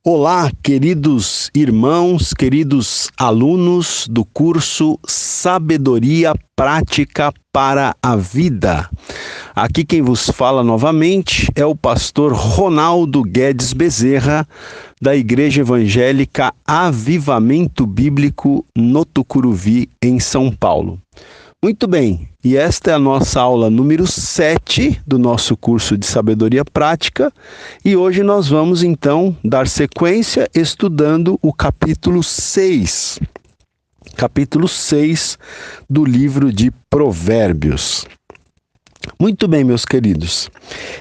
Olá, queridos irmãos, queridos alunos do curso Sabedoria Prática para a Vida. Aqui quem vos fala novamente é o pastor Ronaldo Guedes Bezerra, da Igreja Evangélica Avivamento Bíblico no Tucuruvi, em São Paulo. Muito bem, e esta é a nossa aula número 7 do nosso curso de Sabedoria Prática, e hoje nós vamos então dar sequência estudando o capítulo 6. Capítulo 6 do livro de Provérbios. Muito bem, meus queridos.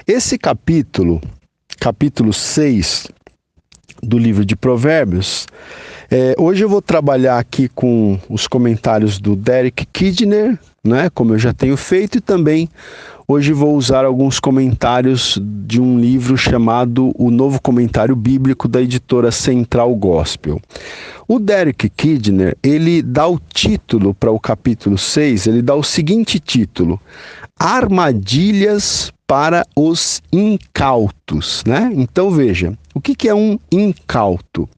Esse capítulo 6 do livro de Provérbios, hoje eu vou trabalhar aqui com os comentários do Derek Kidner, né, como eu já tenho feito, e também hoje vou usar alguns comentários de um livro chamado O Novo Comentário Bíblico, da editora Central Gospel. O Derek Kidner, ele dá o título para o capítulo 6, ele dá o seguinte título: Armadilhas para os incautos, né? Então veja, o que é um incauto?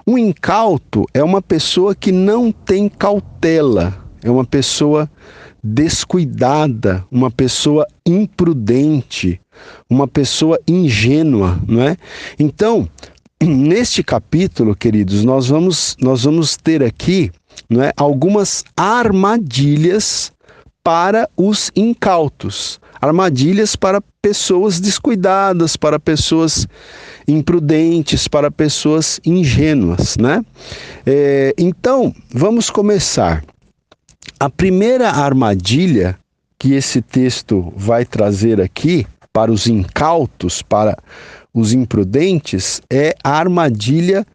Um incauto é uma pessoa que não tem cautela, é uma pessoa descuidada, uma pessoa imprudente, uma pessoa ingênua, não é? Então, neste capítulo, queridos, nós vamos ter aqui, não é, algumas armadilhas para os incautos, armadilhas para pessoas descuidadas, para pessoas imprudentes, para pessoas ingênuas, né? Então, vamos começar. A primeira armadilha que esse texto vai trazer aqui para os incautos, para os imprudentes, é a armadilha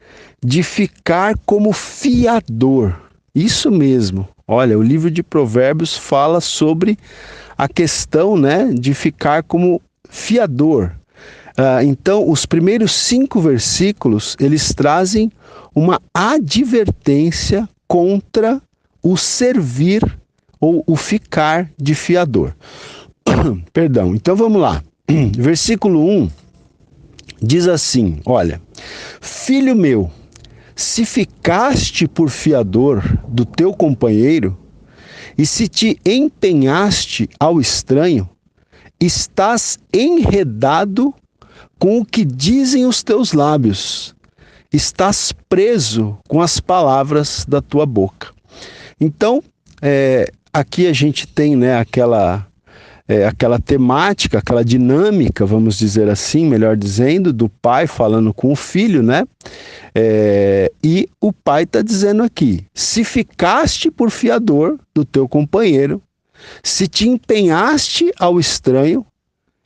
de ficar como fiador. Isso mesmo. Olha, o livro de Provérbios fala sobre a questão, né, de ficar como fiador. Então, os primeiros 5 versículos, eles trazem uma advertência contra o servir ou o ficar de fiador. Perdão, então vamos lá. Versículo 1 diz assim, olha: Filho meu, se ficaste por fiador do teu companheiro, e se te empenhaste ao estranho, estás enredado com o que dizem os teus lábios, estás preso com as palavras da tua boca. Então, aqui a gente tem, né, aquela temática, aquela dinâmica, vamos dizer assim, melhor dizendo, do pai falando com o filho, né? E o pai está dizendo aqui: se ficaste por fiador do teu companheiro, se te empenhaste ao estranho,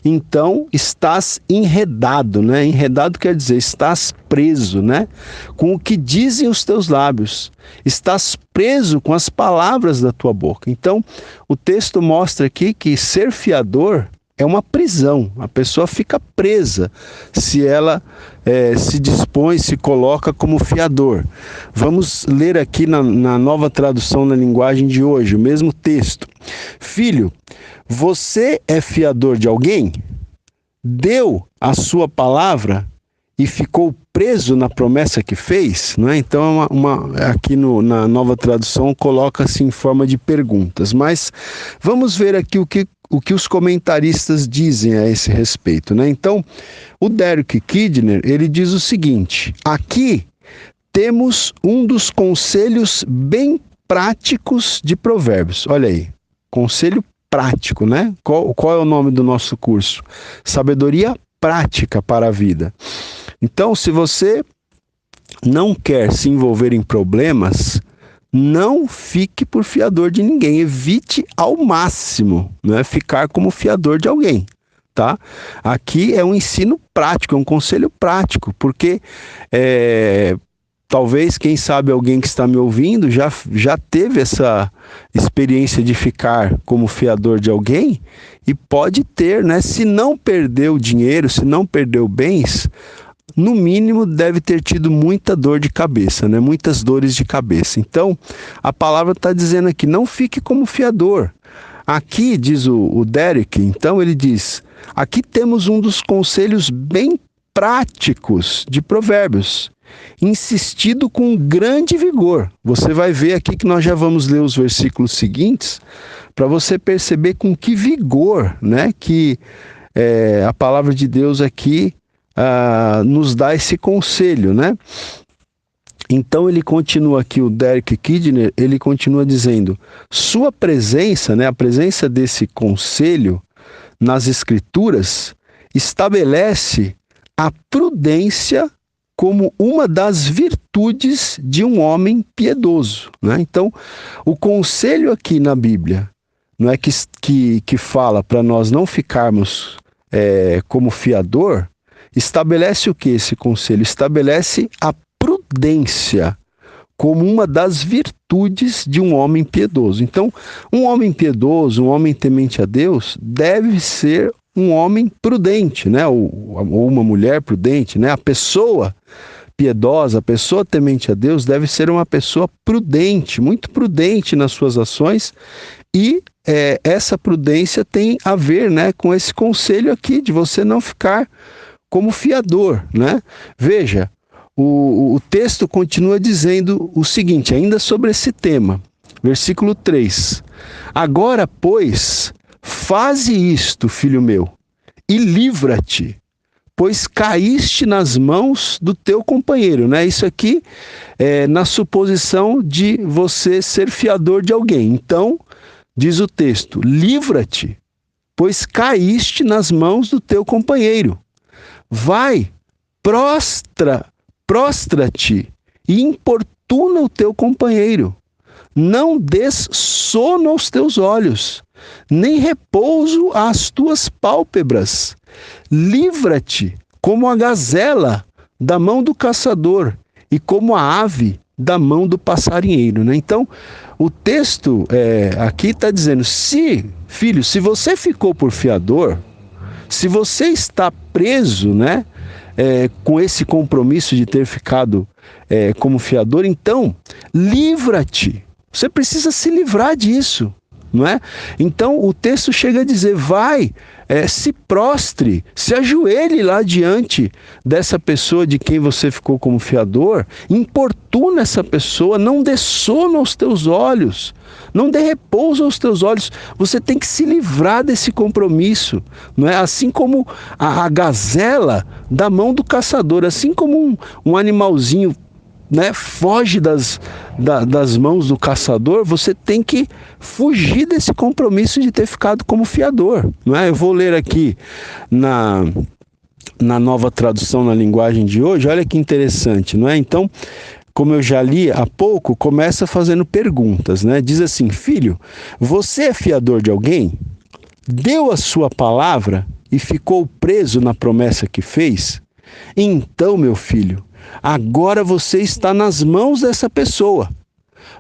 então estás enredado, né? Enredado quer dizer estás preso, né? Com o que dizem os teus lábios. Estás preso com as palavras da tua boca. Então, o texto mostra aqui que ser fiador é uma prisão. A pessoa fica presa se ela se dispõe, se coloca como fiador. Vamos ler aqui na Nova Tradução na Linguagem de hoje, o mesmo texto. Filho, você é fiador de alguém? Deu a sua palavra e ficou preso na promessa que fez? Não é? Então, aqui na Nova Tradução coloca-se em forma de perguntas. Mas vamos ver aqui o que os comentaristas dizem a esse respeito, né? Então, o Derek Kidner, ele diz o seguinte: aqui temos um dos conselhos bem práticos de Provérbios. Olha aí, conselho prático, né? Qual é o nome do nosso curso? Sabedoria Prática para a Vida. Então, se você não quer se envolver em problemas, não fique por fiador de ninguém. Evite ao máximo, né, ficar como fiador de alguém, tá? Aqui é um ensino prático, é um conselho prático, porque talvez, quem sabe, alguém que está me ouvindo já teve essa experiência de ficar como fiador de alguém e pode ter, né? Se não perdeu dinheiro, se não perdeu bens, no mínimo deve ter tido muita dor de cabeça, né? Muitas dores de cabeça. Então, a palavra está dizendo aqui: não fique como fiador. Aqui, diz o Derek, então ele diz: aqui temos um dos conselhos bem práticos de Provérbios, insistido com grande vigor. Você vai ver aqui que nós já vamos ler os versículos seguintes, para você perceber com que vigor, né, que a palavra de Deus aqui nos dá esse conselho, né? Então ele continua aqui, o Derek Kidner, ele continua dizendo, sua presença, né, a presença desse conselho nas Escrituras, estabelece a prudência como uma das virtudes de um homem piedoso, né? Então, o conselho aqui na Bíblia, não é que fala para nós não ficarmos como fiador, estabelece o que esse conselho? Estabelece a prudência como uma das virtudes de um homem piedoso. Então, um homem piedoso, um homem temente a Deus, deve ser um homem prudente, né? Ou uma mulher prudente, né? A pessoa piedosa, a pessoa temente a Deus, deve ser uma pessoa prudente, muito prudente nas suas ações, e essa prudência tem a ver, né, com esse conselho aqui de você não ficar como fiador, né? Veja, o texto continua dizendo o seguinte, ainda sobre esse tema, versículo 3. Agora, pois, faze isto, filho meu, e livra-te, pois caíste nas mãos do teu companheiro, né? Isso aqui é na suposição de você ser fiador de alguém. Então, diz o texto, livra-te, pois caíste nas mãos do teu companheiro. Vai, prostra-te e importuna o teu companheiro. Não des sono aos teus olhos, nem repouso às tuas pálpebras. Livra-te como a gazela da mão do caçador e como a ave da mão do passarinheiro, né? Então, o texto aqui está dizendo, filho, se você ficou por fiador, se você está preso, né, com esse compromisso de ter ficado como fiador, então, livra-te. Você precisa se livrar disso, não é? Então, o texto chega a dizer, vai, se prostre, se ajoelhe lá diante dessa pessoa de quem você ficou como fiador, importuna essa pessoa, não dê sono aos teus olhos, não dê repouso aos teus olhos, você tem que se livrar desse compromisso, não é? Assim como a gazela da mão do caçador, assim como um animalzinho, né, foge das mãos do caçador, você tem que fugir desse compromisso de ter ficado como fiador, não é? Eu vou ler aqui na nova tradução na linguagem de hoje, olha que interessante, não é? Então, como eu já li há pouco, começa fazendo perguntas, né? Diz assim, filho, você é fiador de alguém? Deu a sua palavra e ficou preso na promessa que fez? Então, meu filho, agora você está nas mãos dessa pessoa,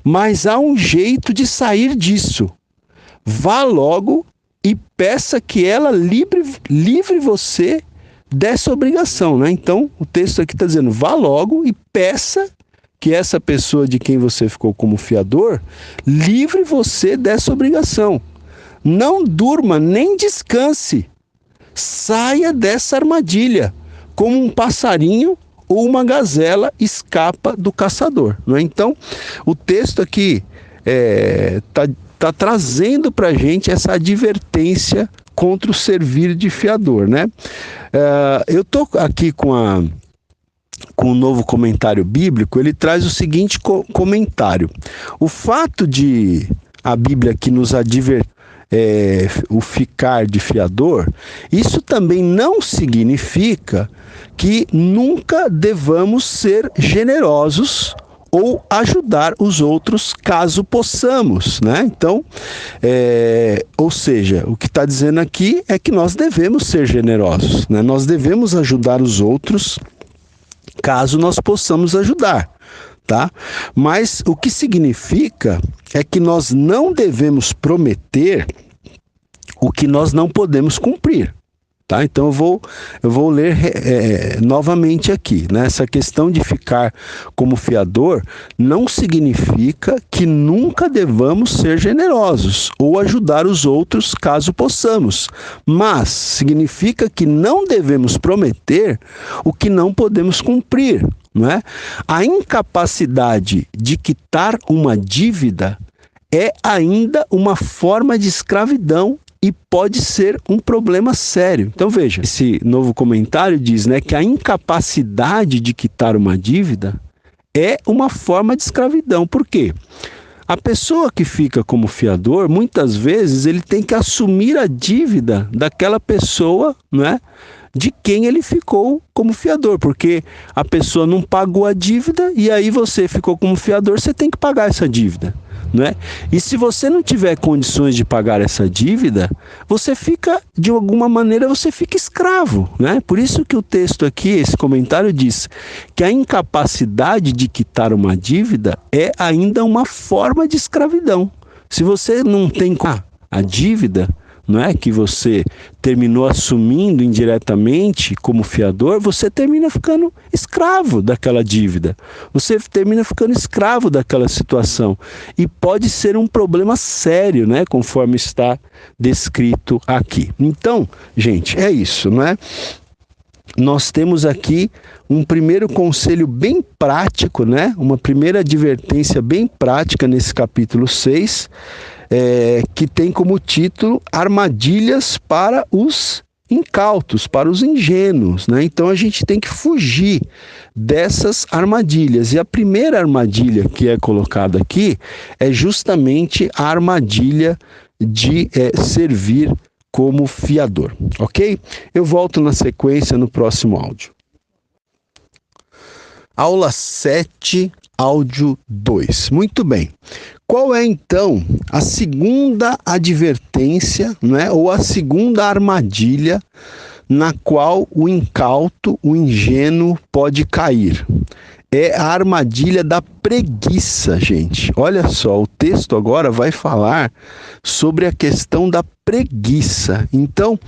mas há um jeito de sair disso. Vá logo e peça que ela livre você dessa obrigação, né? Então, o texto aqui está dizendo, vá logo e peça que essa pessoa de quem você ficou como fiador livre você dessa obrigação. Não durma nem descanse. Saia dessa armadilha, como um passarinho ou uma gazela escapa do caçador, não é? Então, o texto aqui tá trazendo para a gente essa advertência contra o servir de fiador, né? Eu estou aqui com um novo comentário bíblico, ele traz o seguinte comentário. O fato de a Bíblia aqui nos advertir o ficar de fiador, isso também não significa que nunca devamos ser generosos ou ajudar os outros caso possamos, né? Então, ou seja, o que está dizendo aqui é que nós devemos ser generosos, né? Nós devemos ajudar os outros caso nós possamos ajudar, tá? Mas o que significa é que nós não devemos prometer o que nós não podemos cumprir, Tá? Então eu vou ler novamente aqui, né? Essa questão de ficar como fiador não significa que nunca devamos ser generosos ou ajudar os outros caso possamos, mas significa que não devemos prometer o que não podemos cumprir, não é? A incapacidade de quitar uma dívida é ainda uma forma de escravidão e pode ser um problema sério. Então veja, esse novo comentário diz, né, que a incapacidade de quitar uma dívida é uma forma de escravidão. Por quê? A pessoa que fica como fiador, muitas vezes ele tem que assumir a dívida daquela pessoa, né, de quem ele ficou como fiador, porque a pessoa não pagou a dívida e aí você ficou como fiador, você tem que pagar essa dívida. Né? E se você não tiver condições de pagar essa dívida, você fica, de alguma maneira, você fica escravo, né? Por isso que o texto aqui, esse comentário diz que a incapacidade de quitar uma dívida é ainda uma forma de escravidão. Se você não tem a dívida, não é, que você terminou assumindo indiretamente como fiador, você termina ficando escravo daquela dívida. Você termina ficando escravo daquela situação. E pode ser um problema sério, né, conforme está descrito aqui. Então, gente, é isso, não é? Nós temos aqui um primeiro conselho bem prático, né? Uma primeira advertência bem prática nesse capítulo 6, que tem como título Armadilhas para os incautos, para os ingênuos, né? Então a gente tem que fugir dessas armadilhas. E a primeira armadilha que é colocada aqui é justamente a armadilha de servir como fiador, ok? Eu volto na sequência no próximo áudio. Aula 7, áudio 2. Muito bem. Qual é, então, a segunda advertência, né, ou a segunda armadilha na qual o incauto, o ingênuo, pode cair? É a armadilha da preguiça, gente. Olha só, o texto agora vai falar sobre a questão da preguiça. Então,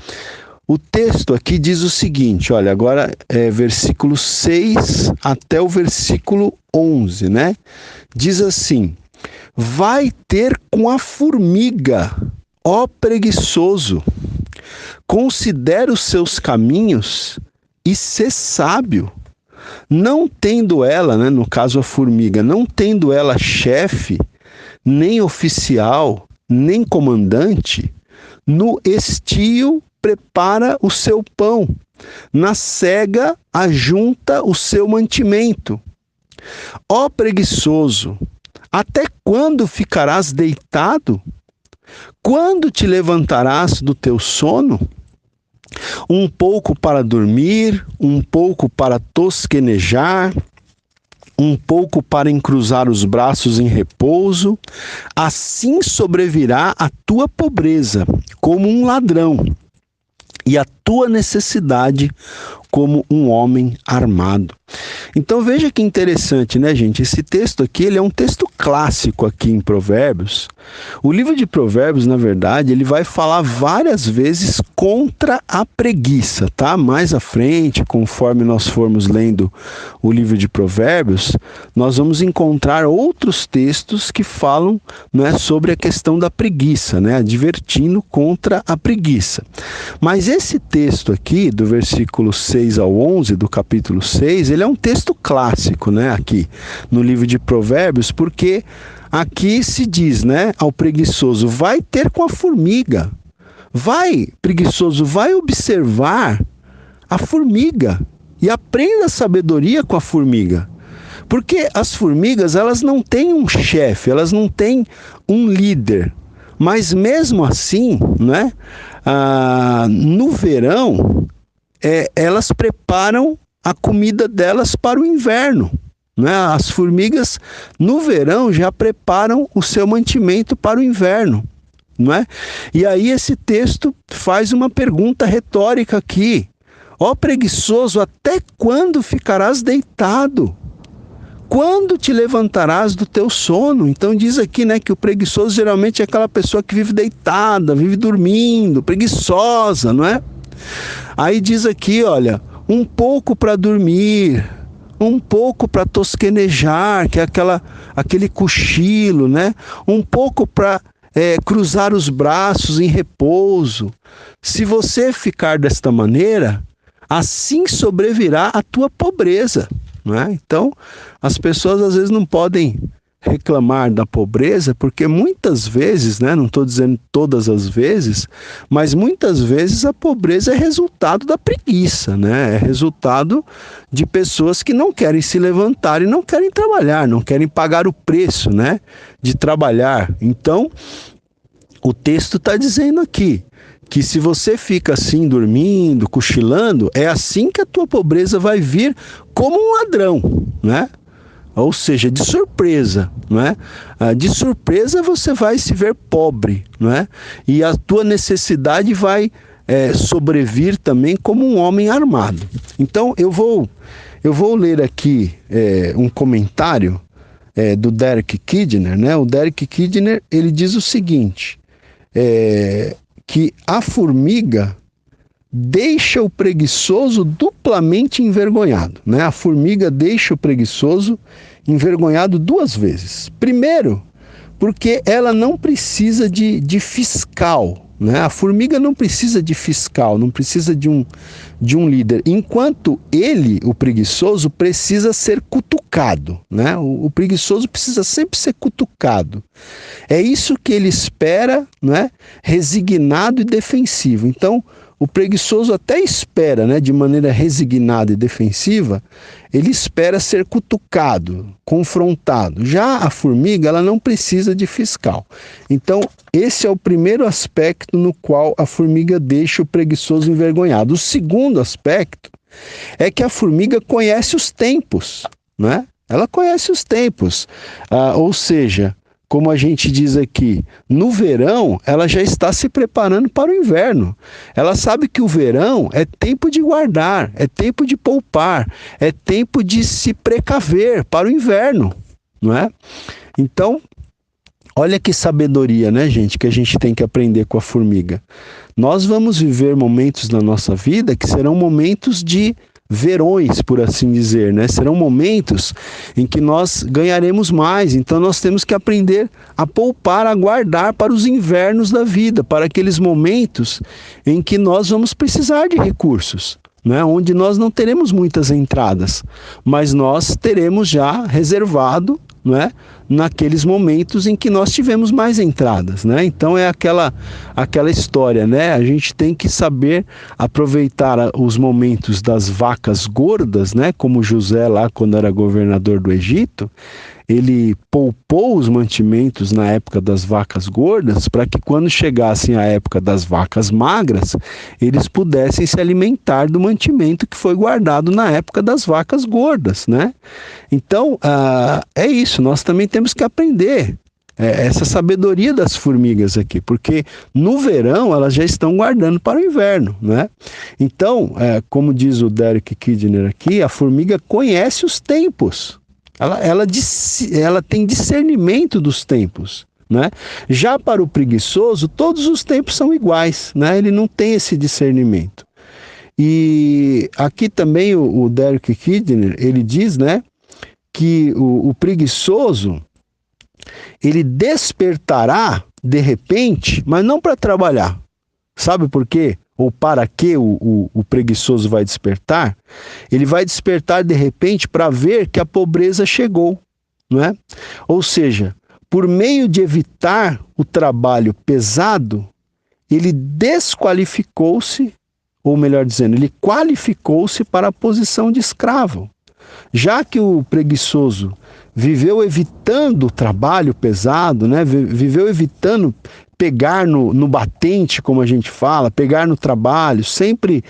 o texto aqui diz o seguinte, olha, agora é versículo 6 até o versículo 11, né? Diz assim: vai ter com a formiga, ó preguiçoso, considera os seus caminhos e sê sábio. Não tendo ela, né, no caso a formiga, não tendo ela chefe, nem oficial, nem comandante, no estio prepara o seu pão, na cega ajunta o seu mantimento. Ó preguiçoso, até quando ficarás deitado? Quando te levantarás do teu sono? Um pouco para dormir, um pouco para tosquenejar, um pouco para encruzar os braços em repouso, assim sobrevirá a tua pobreza como um ladrão, e a tua necessidade como um homem armado. Então veja que interessante, né, gente? Esse texto aqui, ele é um texto clássico aqui em Provérbios. O livro de Provérbios, na verdade, ele vai falar várias vezes contra a preguiça, tá? Mais à frente, conforme nós formos lendo o livro de Provérbios, nós vamos encontrar outros textos que falam, né, sobre a questão da preguiça, né? Advertindo contra a preguiça. Mas esse texto aqui, do versículo 6 ao 11, do capítulo 6, ele é um texto clássico, né, aqui no livro de Provérbios, porque aqui se diz, né, ao preguiçoso, vai ter com a formiga. Vai, preguiçoso, vai observar a formiga e aprenda a sabedoria com a formiga. Porque as formigas, elas não têm um chefe, elas não têm um líder. Mas mesmo assim, né, no verão, elas preparam a comida delas para o inverno, né? As formigas no verão já preparam o seu mantimento para o inverno, não é? E aí esse texto faz uma pergunta retórica aqui: ó preguiçoso, até quando ficarás deitado? Quando te levantarás do teu sono? Então diz aqui, né, que o preguiçoso geralmente é aquela pessoa que vive deitada, vive dormindo, preguiçosa, não é? Aí diz aqui, olha, um pouco para dormir, um pouco para tosquenejar, que é aquele cochilo, né? Um pouco para cruzar os braços em repouso. Se você ficar desta maneira, assim sobrevirá a tua pobreza, né? Então, as pessoas às vezes não podem reclamar da pobreza, porque muitas vezes, né, não estou dizendo todas as vezes, mas muitas vezes a pobreza é resultado da preguiça, né? É resultado de pessoas que não querem se levantar e não querem trabalhar, não querem pagar o preço, né, de trabalhar. Então, o texto está dizendo aqui que se você fica assim, dormindo, cochilando, é assim que a tua pobreza vai vir como um ladrão, né? Ou seja, de surpresa, não é? De surpresa você vai se ver pobre, não é? E a tua necessidade vai sobrevir também como um homem armado. Então eu vou ler aqui um comentário do Derek Kidner, né? O Derek Kidner, ele diz o seguinte, que a formiga deixa o preguiçoso duplamente envergonhado, né? A formiga deixa o preguiçoso envergonhado duas vezes. Primeiro, porque ela não precisa de fiscal, né? A formiga não precisa de fiscal, não precisa de um líder, enquanto ele, o preguiçoso, precisa ser cutucado, né? O preguiçoso precisa sempre ser cutucado. É isso que ele espera, né? Resignado e defensivo. Então, o preguiçoso até espera, né, de maneira resignada e defensiva, ele espera ser cutucado, confrontado. Já a formiga, ela não precisa de fiscal. Então, esse é o primeiro aspecto no qual a formiga deixa o preguiçoso envergonhado. O segundo aspecto é que a formiga conhece os tempos, né? Ela conhece os tempos, ou seja, como a gente diz aqui, no verão ela já está se preparando para o inverno. Ela sabe que o verão é tempo de guardar, é tempo de poupar, é tempo de se precaver para o inverno, não é? Então, olha que sabedoria, né, gente, que a gente tem que aprender com a formiga. Nós vamos viver momentos na nossa vida que serão momentos de verões, por assim dizer, né? Serão momentos em que nós ganharemos mais, então nós temos que aprender a poupar, a guardar para os invernos da vida, para aqueles momentos em que nós vamos precisar de recursos, né? Onde nós não teremos muitas entradas, mas nós teremos já reservado, não é? Naqueles momentos em que nós tivemos mais entradas, né? Então é aquela história, né? A gente tem que saber aproveitar os momentos das vacas gordas, né? Como José lá quando era governador do Egito, ele poupou os mantimentos na época das vacas gordas para que quando chegassem a época das vacas magras, eles pudessem se alimentar do mantimento que foi guardado na época das vacas gordas, né? Então, é isso, nós também temos que aprender essa sabedoria das formigas aqui, porque no verão elas já estão guardando para o inverno, né? Então, como diz o Derek Kidner aqui, a formiga conhece os tempos. Ela tem discernimento dos tempos, né? Já para o preguiçoso, todos os tempos são iguais, né? Ele não tem esse discernimento. E aqui também o Derek Kidner, ele diz, né, que o preguiçoso, ele despertará de repente, mas não para trabalhar. Sabe por quê? Ou para que o preguiçoso vai despertar? Ele vai despertar de repente para ver que a pobreza chegou, não é? Ou seja, por meio de evitar o trabalho pesado, ele desqualificou-se, ou melhor dizendo, ele qualificou-se para a posição de escravo. Já que o preguiçoso viveu evitando o trabalho pesado, né? Viveu evitando pegar no batente, como a gente fala, pegar no trabalho, sempre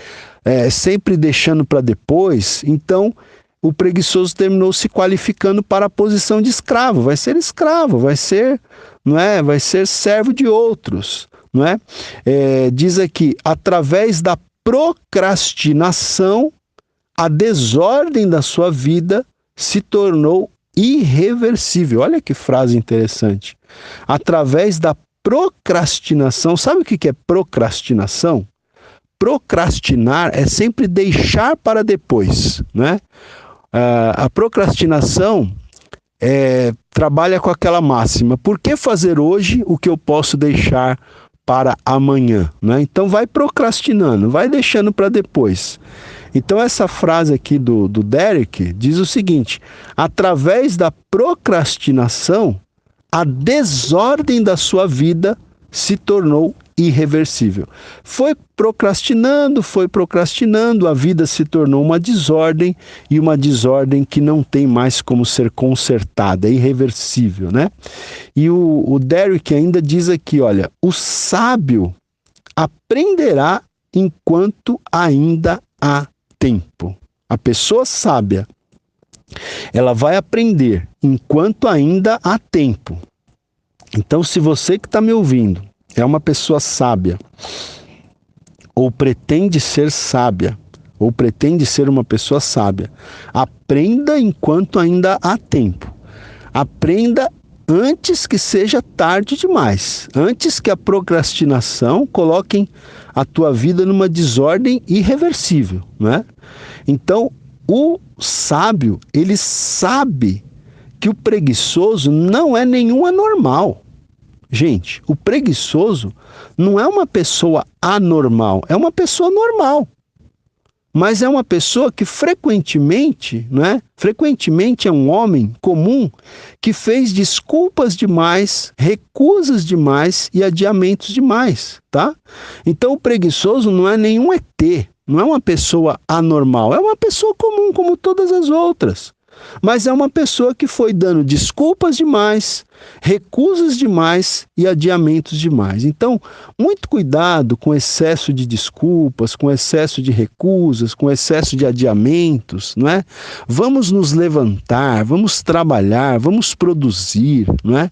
deixando para depois, então o preguiçoso terminou se qualificando para a posição de escravo, vai ser, não é? Vai ser servo de outros, não é? Diz aqui, através da procrastinação, a desordem da sua vida se tornou irreversível. Olha que frase interessante. Através da procrastinação, sabe o que é procrastinação? procrastinar é sempre deixar para depois, né? A procrastinação trabalha com aquela máxima: por que fazer hoje o que eu posso deixar para amanhã, né? Então vai procrastinando, vai deixando para depois. Então essa frase aqui do Derek diz o seguinte: através da procrastinação, a desordem da sua vida se tornou irreversível. Foi procrastinando, a vida se tornou uma desordem, e uma desordem que não tem mais como ser consertada, é irreversível, né? E o Derek ainda diz aqui, olha, o sábio aprenderá enquanto ainda há tempo. A pessoa sábia, ela vai aprender enquanto ainda há tempo. Então, se você que está me ouvindo é uma pessoa sábia, ou pretende ser sábia, ou pretende ser uma pessoa sábia, aprenda enquanto ainda há tempo. Aprenda antes que seja tarde demais, antes que a procrastinação coloque a tua vida numa desordem irreversível, né? Então, o sábio, ele sabe que o preguiçoso não é nenhum anormal. Gente, o preguiçoso não é uma pessoa anormal, é uma pessoa normal. Mas é uma pessoa que frequentemente, né? Frequentemente é um homem comum que fez desculpas demais, recusas demais e adiamentos demais, tá? Então o preguiçoso não é nenhum ET, não é uma pessoa anormal, é uma pessoa comum como todas as outras. Mas é uma pessoa que foi dando desculpas demais, recusas demais e adiamentos demais. Então, muito cuidado com excesso de desculpas, com excesso de recusas, com excesso de adiamentos, não é? Vamos nos levantar, vamos trabalhar, vamos produzir, não é?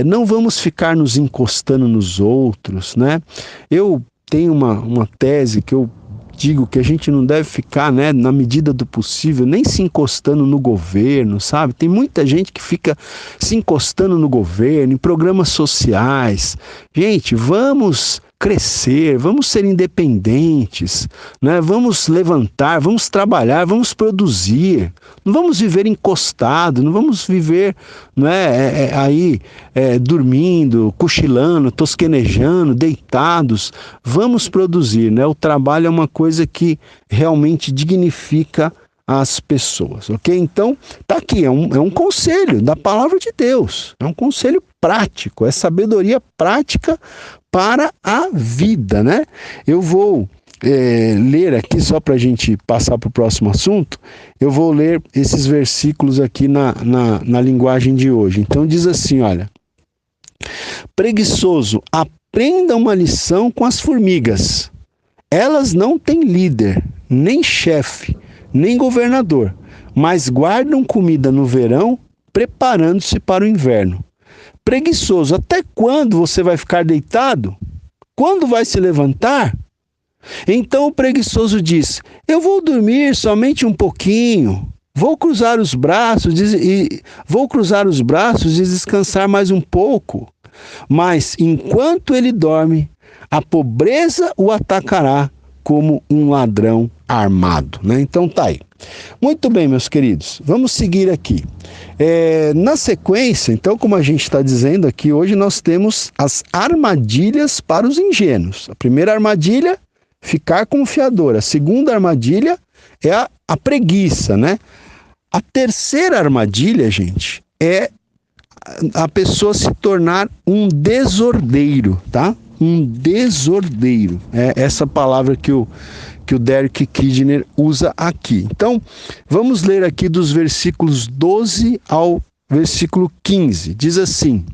Não vamos ficar nos encostando nos outros, né? Eu tenho uma tese que eu digo que a gente não deve ficar, né, na medida do possível, nem se encostando no governo, sabe? Tem muita gente que fica se encostando no governo, em programas sociais. Gente, vamos crescer, vamos ser independentes, né? Vamos levantar, vamos trabalhar, vamos produzir. Não vamos viver encostado, não vamos viver, né, dormindo, cochilando, tosquenejando, deitados. Vamos produzir, né? O trabalho é uma coisa que realmente dignifica as pessoas, ok? Então, tá aqui, é um conselho da palavra de Deus, é um conselho prático, é sabedoria prática para a vida, né? Eu vou ler aqui, só para a gente passar para o próximo assunto, eu vou ler esses versículos aqui na linguagem de hoje. Então diz assim, olha: preguiçoso, aprenda uma lição com as formigas. Elas não têm líder, nem chefe, nem governador, mas guardam comida no verão, preparando-se para o inverno. Preguiçoso, até quando você vai ficar deitado? Quando vai se levantar? Então o preguiçoso diz: eu vou dormir somente um pouquinho, vou cruzar os braços e descansar mais um pouco. Mas enquanto ele dorme, a pobreza o atacará como um ladrão armado, né? Então tá aí. Muito bem, meus queridos, vamos seguir aqui. Na sequência, então, como a gente está dizendo aqui, hoje nós temos as armadilhas para os ingênuos. A primeira armadilha, ficar confiador. A segunda armadilha é a preguiça, né? A terceira armadilha, gente, é a pessoa se tornar um desordeiro, tá? Um desordeiro. É essa palavra que o Derek Kidner usa aqui. Então, vamos ler aqui dos versículos 12 ao versículo 15. Diz assim: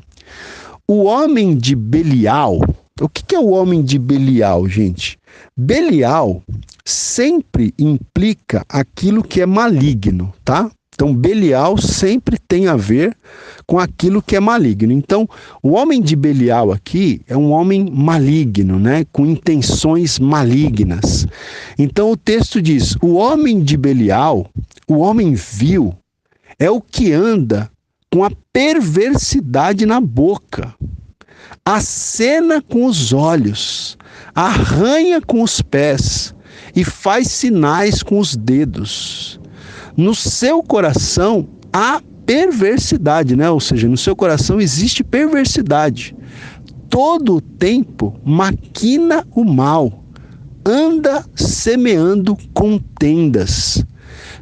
o homem de Belial. O que é o homem de Belial, gente? Belial sempre implica aquilo que é maligno, tá? Então, Belial sempre tem a ver com aquilo que é maligno. Então, o homem de Belial aqui é um homem maligno, né? Com intenções malignas. Então, o texto diz: o homem de Belial, o homem vil, é o que anda com a perversidade na boca, acena com os olhos, arranha com os pés e faz sinais com os dedos. No seu coração há perversidade, né? Ou seja, no seu coração existe perversidade. Todo o tempo maquina o mal, anda semeando contendas,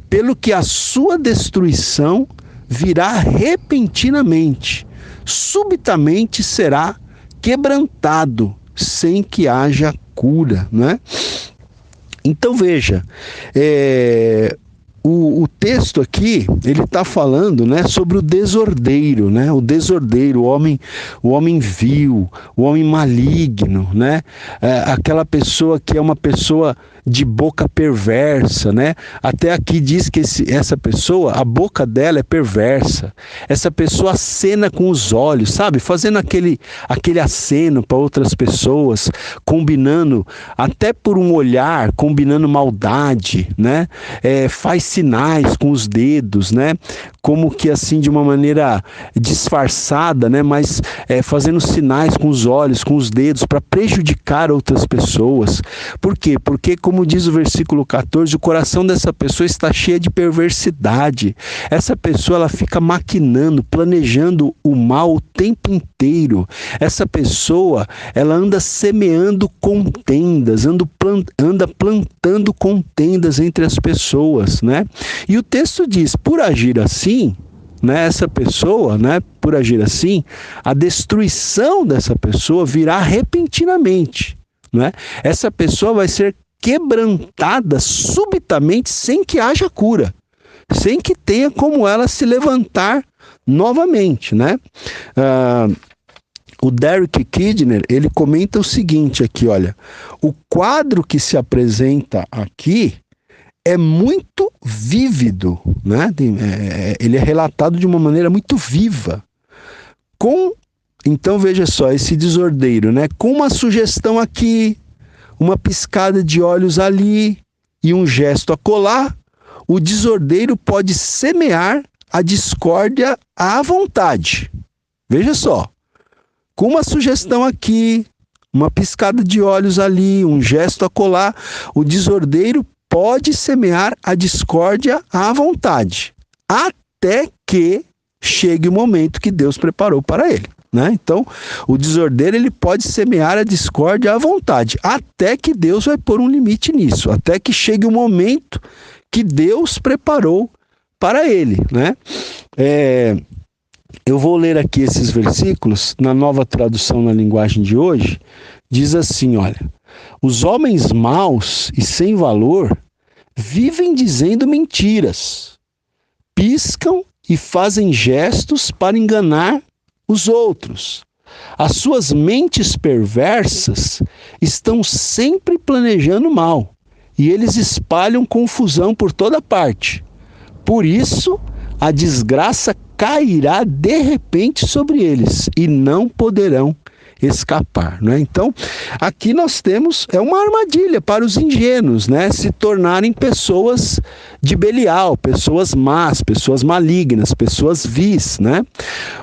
pelo que a sua destruição virá repentinamente, subitamente será quebrantado, sem que haja cura, né? Então veja, o texto aqui, ele está falando, né, sobre o desordeiro, né? O desordeiro, o homem vil, o homem maligno, né? Aquela pessoa que é uma pessoa de boca perversa, né? Até aqui diz que essa pessoa, a boca dela é perversa. Essa pessoa acena com os olhos, sabe? Fazendo aquele aceno para outras pessoas, combinando, até por um olhar, combinando maldade, né? Faz sinais com os dedos, né? Como que assim, de uma maneira disfarçada, né? Mas fazendo sinais com os olhos, com os dedos, para prejudicar outras pessoas. Por quê? Porque, como diz o versículo 14, o coração dessa pessoa está cheio de perversidade. Essa pessoa, ela fica maquinando, planejando o mal o tempo inteiro. Essa pessoa, ela anda semeando contendas, anda plantando contendas entre as pessoas, né? E o texto diz, por agir assim, né, essa pessoa, né, por agir assim, a destruição dessa pessoa virá repentinamente, né? Essa pessoa vai ser quebrantada subitamente, sem que haja cura, sem que tenha como ela se levantar novamente, né? O Derek Kidner, ele comenta o seguinte aqui, olha, o quadro que se apresenta aqui é muito vívido, né? Ele é relatado de uma maneira muito viva. Então veja só, esse desordeiro, né? Com uma sugestão aqui, uma piscada de olhos ali e um gesto acolá, o desordeiro pode semear a discórdia à vontade. Veja só, com uma sugestão aqui, uma piscada de olhos ali, um gesto acolá, o desordeiro pode semear a discórdia à vontade, até que chegue o momento que Deus preparou para ele, né? Então, o desordeiro, ele pode semear a discórdia à vontade, até que Deus vai pôr um limite nisso, até que chegue o momento que Deus preparou para ele, né? Eu vou ler aqui esses versículos na Nova Tradução na Linguagem de hoje. Diz assim, olha: os homens maus e sem valor vivem dizendo mentiras, piscam e fazem gestos para enganar os outros. As suas mentes perversas estão sempre planejando mal, e eles espalham confusão por toda parte. Por isso, a desgraça cairá de repente sobre eles, e não poderão escapar, né? Então, aqui nós temos uma armadilha para os ingênuos, né? Se tornarem pessoas de Belial, pessoas más, pessoas malignas, pessoas vis, né?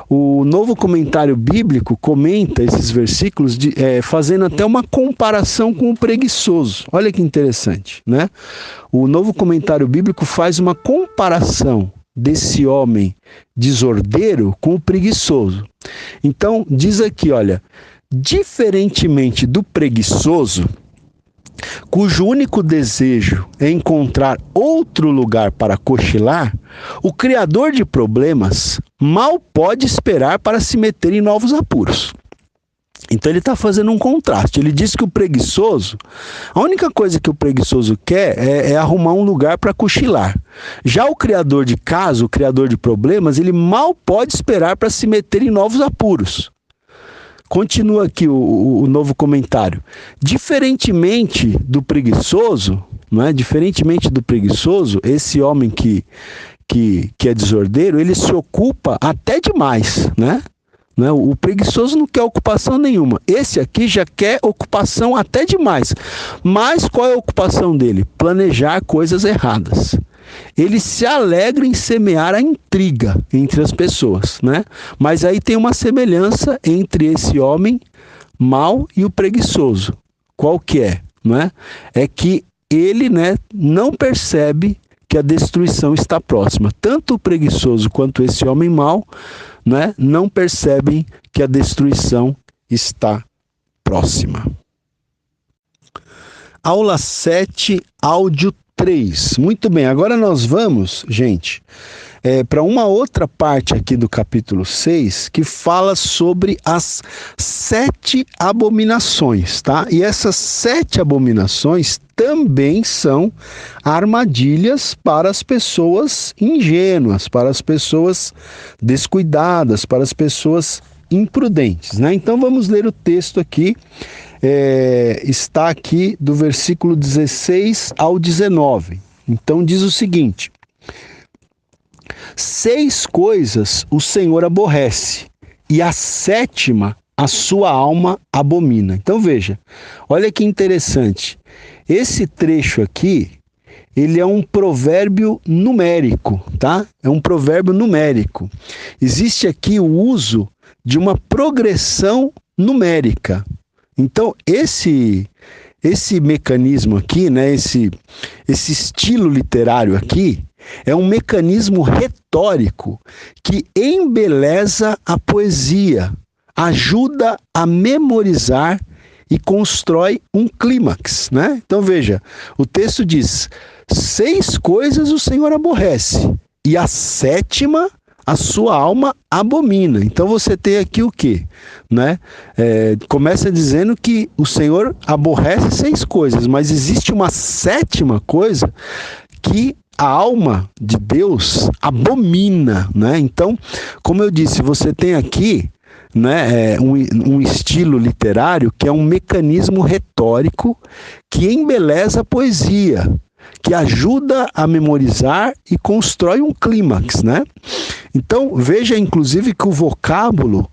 O Novo Comentário Bíblico comenta esses versículos fazendo até uma comparação com o preguiçoso. Olha que interessante, né? O Novo Comentário Bíblico faz uma comparação desse homem desordeiro com o preguiçoso. Então, diz aqui, olha, diferentemente do preguiçoso, cujo único desejo é encontrar outro lugar para cochilar, o criador de problemas mal pode esperar para se meter em novos apuros. Então ele está fazendo um contraste. Ele diz que o preguiçoso, a única coisa que o preguiçoso quer é arrumar um lugar para cochilar. Já o criador de caso, o criador de problemas, ele mal pode esperar para se meter em novos apuros. Continua aqui o novo comentário. Diferentemente do preguiçoso, não é? Diferentemente do preguiçoso, esse homem que é desordeiro, ele se ocupa até demais, né? O preguiçoso não quer ocupação nenhuma. Esse aqui já quer ocupação até demais. Mas qual é a ocupação dele? Planejar coisas erradas. Ele se alegra em semear a intriga entre as pessoas, né? Mas aí tem uma semelhança entre esse homem mau e o preguiçoso. qual que é? Não é? É que ele, né, não percebe que a destruição está próxima. Tanto o preguiçoso quanto esse homem mau, né, não percebem que a destruição está próxima. Aula 7, áudio 3. Muito bem, agora nós vamos, gente, para uma outra parte aqui do capítulo 6, que fala sobre as 7 abominações, tá? E essas 7 abominações também são armadilhas para as pessoas ingênuas, para as pessoas descuidadas, para as pessoas imprudentes, né? Então vamos ler o texto aqui. Está aqui do versículo 16 ao 19. Então diz o seguinte: 6 coisas o Senhor aborrece, e a 7ª a sua alma abomina. Então veja, olha que interessante. Esse trecho aqui, ele é um provérbio numérico, tá? É um provérbio numérico. Existe aqui o uso de uma progressão numérica. Então, esse mecanismo aqui, né, esse estilo literário aqui, é um mecanismo retórico que embeleza a poesia, ajuda a memorizar e constrói um clímax, né? Então veja, o texto diz: 6 coisas o Senhor aborrece, e a 7ª a sua alma abomina. Então você tem aqui o quê? Né? Começa dizendo que o Senhor aborrece 6 coisas, mas existe uma 7ª coisa que a alma de Deus abomina, né? Então, como eu disse, você tem aqui, né, um estilo literário que é um mecanismo retórico que embeleza a poesia, que ajuda a memorizar e constrói um clímax, né? Então, veja inclusive que o vocábulo,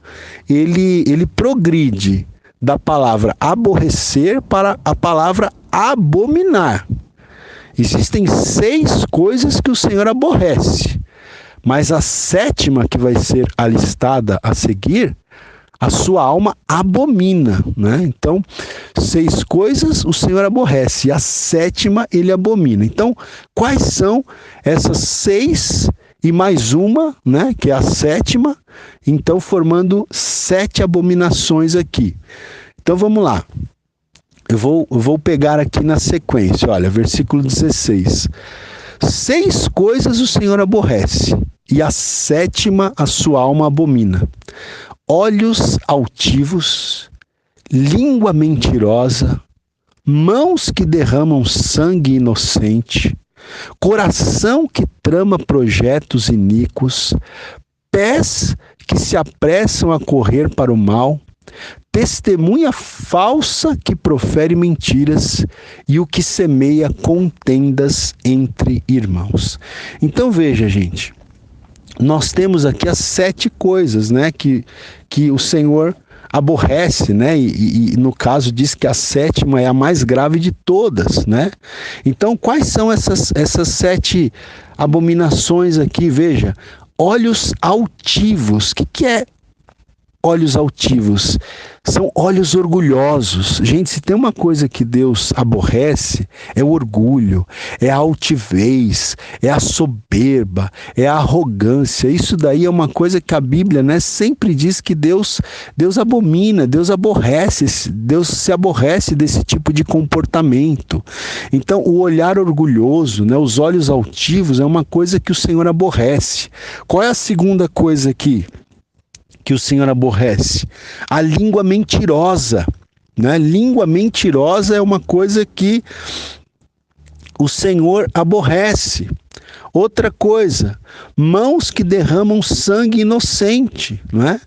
ele progride da palavra aborrecer para a palavra abominar. Existem 6 coisas que o Senhor aborrece, mas a 7ª que vai ser alistada a seguir, a sua alma abomina, né? Então, 6 coisas o Senhor aborrece, e a 7ª ele abomina. Então, quais são essas 6 e mais uma, né, que é a 7ª, então formando 7 abominações aqui. Então, vamos lá. Eu vou pegar aqui na sequência, olha, versículo 16. 6 coisas o Senhor aborrece, e a 7ª a sua alma abomina: olhos altivos, língua mentirosa, mãos que derramam sangue inocente, coração que trama projetos iníquos, pés que se apressam a correr para o mal, testemunha falsa que profere mentiras, e o que semeia contendas entre irmãos. Então veja, gente, nós temos aqui as 7 coisas, né, que o Senhor aborrece, né, e no caso diz que a 7ª é a mais grave de todas, né? Então, quais são essas 7 abominações aqui? Veja, olhos altivos. O que é olhos altivos? São olhos orgulhosos. Gente, se tem uma coisa que Deus aborrece, é o orgulho, é a altivez, é a soberba, é a arrogância. Isso daí é uma coisa que a Bíblia, né, sempre diz que Deus abomina, Deus aborrece, Deus se aborrece desse tipo de comportamento. Então, o olhar orgulhoso, né, os olhos altivos, é uma coisa que o Senhor aborrece. Qual é a segunda coisa aqui que o Senhor aborrece? A língua mentirosa, né? Língua mentirosa é uma coisa que o Senhor aborrece. Outra coisa, mãos que derramam sangue inocente, não é?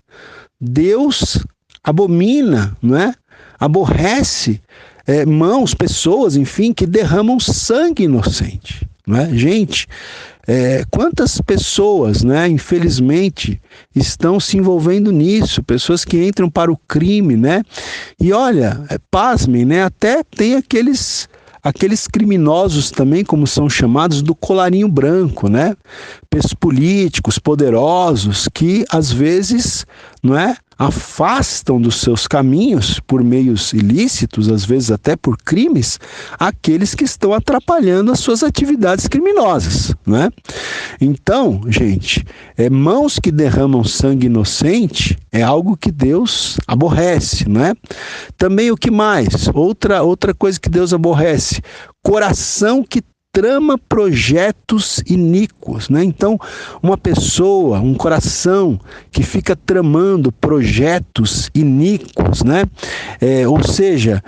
Deus abomina, não é? Aborrece mãos, pessoas, enfim, que derramam sangue inocente, não é? Gente, quantas pessoas, né, infelizmente, estão se envolvendo nisso, pessoas que entram para o crime, né? E olha, pasmem, né? Até tem aqueles criminosos também, como são chamados, do colarinho branco, né? Políticos poderosos que às vezes, não é, afastam dos seus caminhos por meios ilícitos, às vezes até por crimes, aqueles que estão atrapalhando as suas atividades criminosas, né? Então, gente, mãos que derramam sangue inocente é algo que Deus aborrece, né? Também o que mais? Outra coisa que Deus aborrece, coração que trama projetos iníquos, né? Então, uma pessoa, um coração que fica tramando projetos iníquos, né? Ou seja,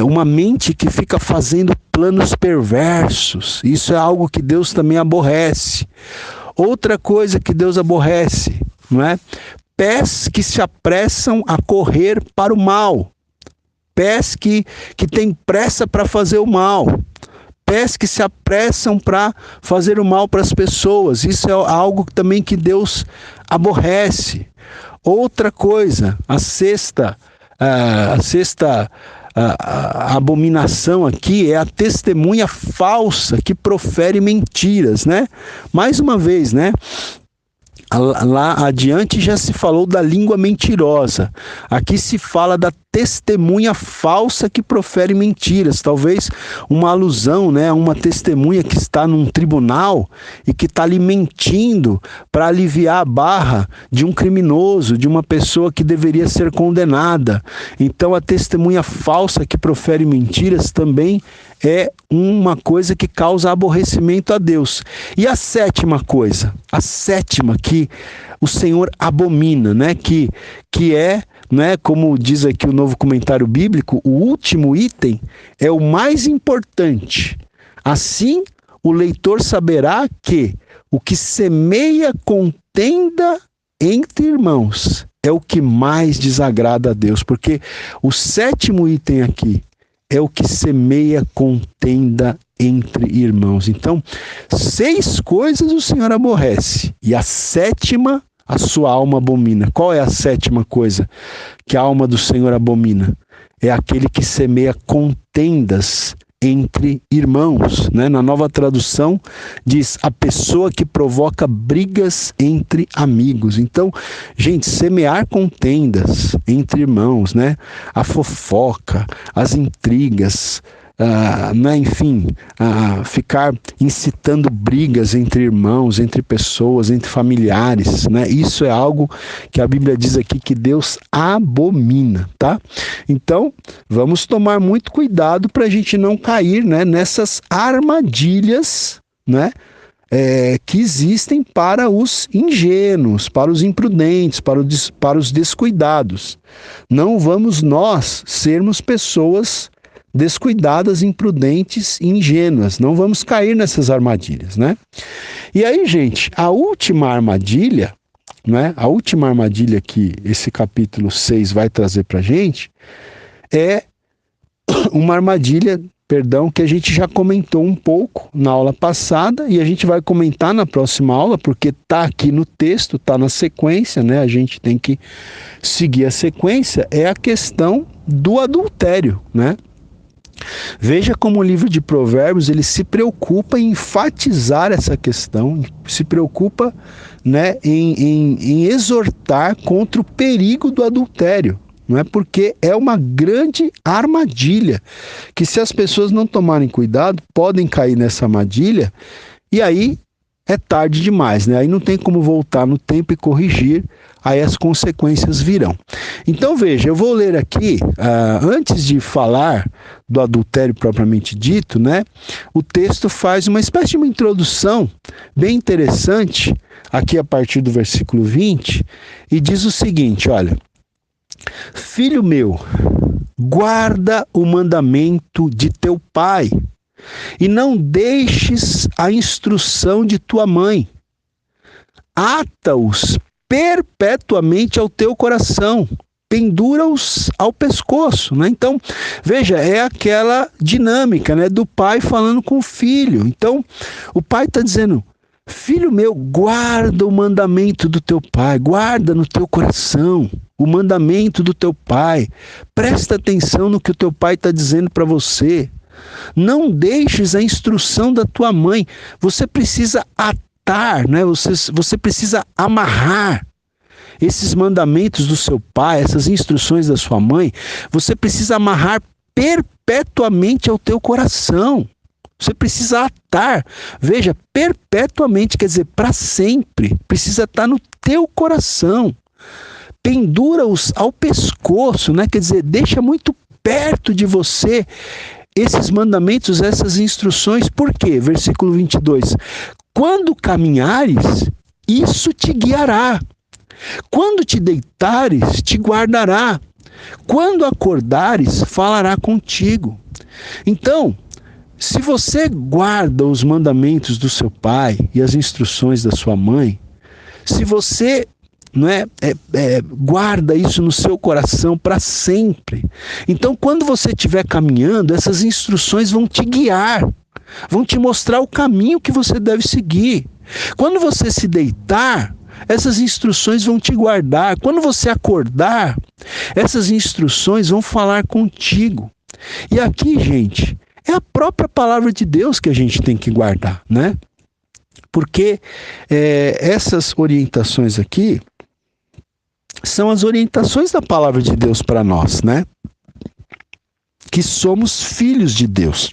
uma mente que fica fazendo planos perversos. Isso é algo que Deus também aborrece. Outra coisa que Deus aborrece, não é? Pés que se apressam a correr para o mal. Pés que têm pressa para fazer o mal. Pés que se apressam para fazer o mal para as pessoas. Isso é algo também que Deus aborrece. Outra coisa, a sexta abominação aqui é a testemunha falsa que profere mentiras, né? Mais uma vez, né? Lá adiante já se falou da língua mentirosa. Aqui se fala da testemunha falsa que profere mentiras. Talvez uma alusão, né, a uma testemunha que está num tribunal e que está ali mentindo para aliviar a barra de um criminoso, de uma pessoa que deveria ser condenada. Então a testemunha falsa que profere mentiras também é uma coisa que causa aborrecimento a Deus. E a sétima coisa, a sétima que o Senhor abomina, né? Que é, né, como diz aqui o Novo Comentário Bíblico, o último item é o mais importante. Assim, o leitor saberá que o que semeia contenda entre irmãos é o que mais desagrada a Deus, porque o sétimo item aqui é o que semeia contenda entre irmãos. Então, 6 coisas o Senhor aborrece, e a sétima a sua alma abomina. Qual é a sétima coisa que a alma do Senhor abomina? É aquele que semeia contendas entre irmãos, né? Na Nova Tradução diz a pessoa que provoca brigas entre amigos. Então, gente, semear contendas entre irmãos, né? A fofoca, as intrigas, né? Enfim, ficar incitando brigas entre irmãos, entre pessoas, entre familiares, né? Isso é algo que a Bíblia diz aqui que Deus abomina, tá? Então, vamos tomar muito cuidado para a gente não cair, né, nessas armadilhas, né? Que existem para os ingênuos, para os imprudentes, para os descuidados. Não vamos nós sermos pessoas descuidadas, imprudentes e ingênuas. Não vamos cair nessas armadilhas, né? E aí, gente, a última armadilha, né? A última armadilha que esse capítulo 6 vai trazer para a gente é uma armadilha, que a gente já comentou um pouco na aula passada e a gente vai comentar na próxima aula, porque está aqui no texto, está na sequência, né? A gente tem que seguir a sequência, é a questão do adultério, né? Veja como o livro de Provérbios ele se preocupa em enfatizar essa questão, se preocupa, né, em exortar contra o perigo do adultério, não é? Porque é uma grande armadilha que, se as pessoas não tomarem cuidado, podem cair nessa armadilha e aí é tarde demais, né? Aí não tem como voltar no tempo e corrigir, aí as consequências virão. Então veja, eu vou ler aqui, antes de falar do adultério propriamente dito, né? O texto faz uma espécie de uma introdução bem interessante, aqui a partir do versículo 20, e diz o seguinte, olha: Filho meu, guarda o mandamento de teu pai, e não deixes a instrução de tua mãe. Ata-os perpetuamente ao teu coração, pendura-os ao pescoço, né? Então, veja, é aquela dinâmica, né, do pai falando com o filho. Então, o pai está dizendo: filho meu, guarda o mandamento do teu pai, guarda no teu coração o mandamento do teu pai. Presta atenção no que o teu pai está dizendo para você. Não deixes a instrução da tua mãe. Você precisa atar, né? Você precisa amarrar esses mandamentos do seu pai, essas instruções da sua mãe, você precisa amarrar perpetuamente ao teu coração. Você precisa atar, veja, perpetuamente, quer dizer, para sempre, precisa estar no teu coração. Pendura-os ao pescoço, né? Quer dizer, deixa muito perto de você esses mandamentos, essas instruções. Por quê? Versículo 22. Quando caminhares, isso te guiará. Quando te deitares, te guardará. Quando acordares, falará contigo. Então, se você guarda os mandamentos do seu pai e as instruções da sua mãe, se você guarda isso no seu coração para sempre, então quando você estiver caminhando, essas instruções vão te guiar, vão te mostrar o caminho que você deve seguir. Quando você se deitar, essas instruções vão te guardar. Quando você acordar, essas instruções vão falar contigo. E aqui, gente, é a própria palavra de Deus que a gente tem que guardar, né? Porque essas orientações aqui são as orientações da palavra de Deus para nós, né? Que somos filhos de Deus.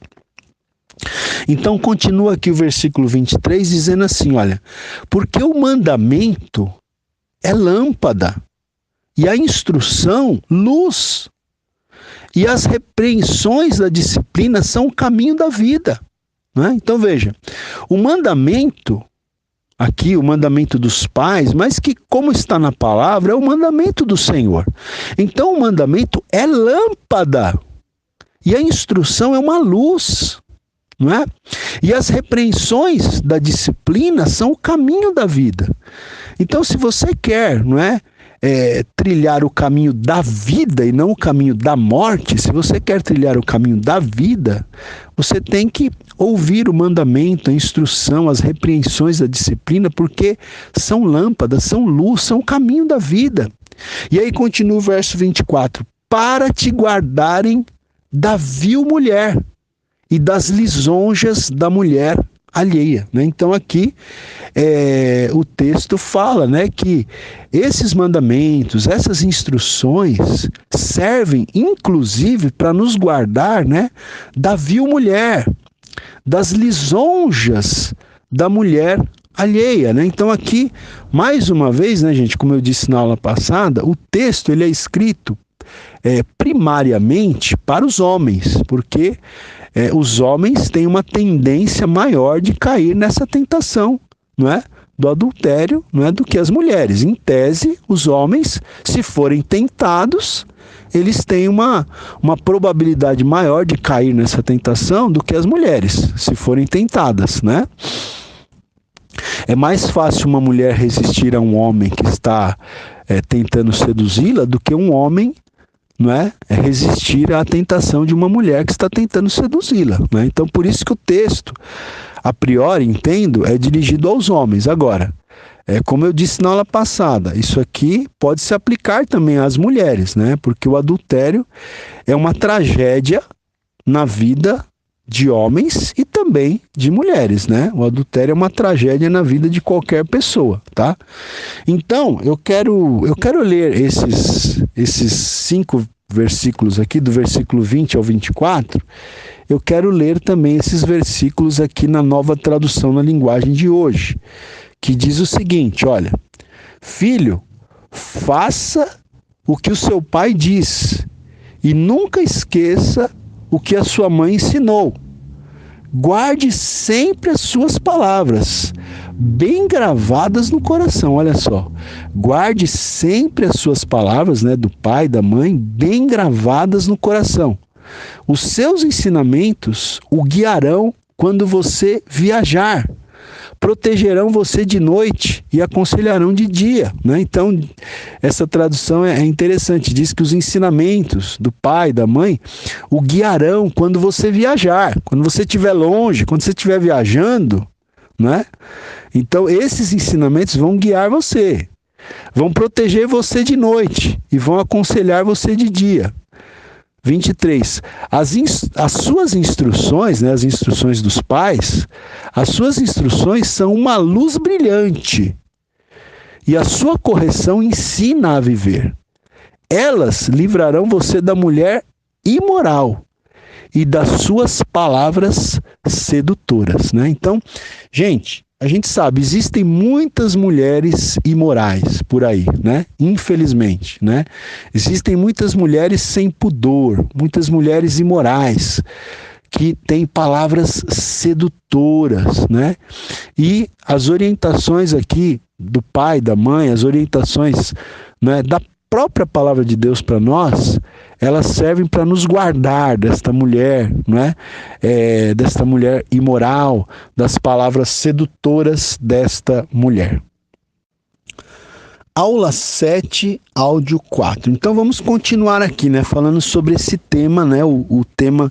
Então continua aqui o versículo 23 dizendo assim, olha, porque o mandamento é lâmpada e a instrução luz. E as repreensões da disciplina são o caminho da vida. Né? Então veja, o mandamento, aqui o mandamento dos pais, mas que como está na palavra, é o mandamento do Senhor. Então o mandamento é lâmpada e a instrução é uma luz. Não é? E as repreensões da disciplina são o caminho da vida. Então se você quer, não é? Trilhar o caminho da vida e não o caminho da morte, se você quer trilhar o caminho da vida, você tem que ouvir o mandamento, a instrução, as repreensões da disciplina, porque são lâmpadas, são luz, são o caminho da vida. E aí continua o verso 24, para te guardarem da vil mulher e das lisonjas da mulher alheia. Né? Então aqui o texto fala, né, que esses mandamentos, essas instruções servem inclusive para nos guardar, né, da vil mulher, das lisonjas da mulher alheia. Né? Então aqui, mais uma vez, né, gente, como eu disse na aula passada, o texto ele é escrito primariamente para os homens, porque os homens têm uma tendência maior de cair nessa tentação, não é? Do adultério, não é? Do que as mulheres. Em tese, os homens, se forem tentados, eles têm uma probabilidade maior de cair nessa tentação do que as mulheres, se forem tentadas, né? É mais fácil uma mulher resistir a um homem que está tentando seduzi-la do que um homem, não é resistir à tentação de uma mulher que está tentando seduzi-la. Né? Então, por isso que o texto, a priori, entendo, é dirigido aos homens. Agora, como eu disse na aula passada, isso aqui pode se aplicar também às mulheres, né? Porque o adultério é uma tragédia na vida de homens e também de mulheres, né? O adultério é uma tragédia na vida de qualquer pessoa, tá? Então, eu quero ler esses 5 versículos aqui, do versículo 20 ao 24, eu quero ler também esses versículos aqui na Nova Tradução na Linguagem de Hoje, que diz o seguinte, olha, filho, faça o que o seu pai diz e nunca esqueça o que a sua mãe ensinou. Guarde sempre as suas palavras, bem gravadas no coração, olha só. Guarde sempre as suas palavras, né, do pai, da mãe, bem gravadas no coração. Os seus ensinamentos o guiarão quando você viajar. Protegerão você de noite e aconselharão de dia. Né? Então, essa tradução é interessante. Diz que os ensinamentos do pai, da mãe, o guiarão quando você viajar. Quando você estiver longe, quando você estiver viajando. Né? Então, esses ensinamentos vão guiar você. Vão proteger você de noite e vão aconselhar você de dia. 23. As suas instruções, né, as instruções dos pais, as suas instruções são uma luz brilhante e a sua correção ensina a viver. Elas livrarão você da mulher imoral e das suas palavras sedutoras, né? Então, gente, a gente sabe, existem muitas mulheres imorais por aí, né? Infelizmente, né? Existem muitas mulheres sem pudor, muitas mulheres imorais, que têm palavras sedutoras, né? E as orientações aqui do pai, da mãe, as orientações, né, da própria palavra de Deus para nós, elas servem para nos guardar desta mulher, né? Desta mulher imoral, das palavras sedutoras desta mulher. Aula 7, áudio 4. Então vamos continuar aqui, né? Falando sobre esse tema, né? O tema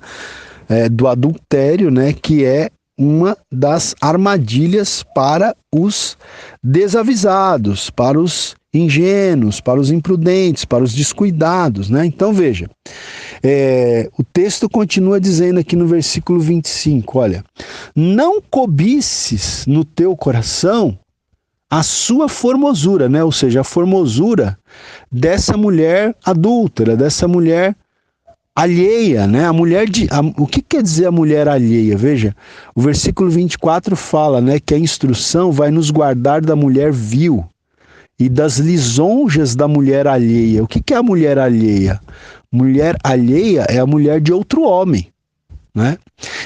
do adultério, né? Que é uma das armadilhas para os desavisados, para os ingênuos, para os imprudentes, para os descuidados, né? Então veja, o texto continua dizendo aqui no versículo 25, olha, não cobices no teu coração a sua formosura, né? Ou seja, a formosura dessa mulher adúltera, dessa mulher alheia, né? O que quer dizer a mulher alheia? Veja, o versículo 24 fala, né, que a instrução vai nos guardar da mulher vil e das lisonjas da mulher alheia. O que é a mulher alheia? Mulher alheia é a mulher de outro homem, né?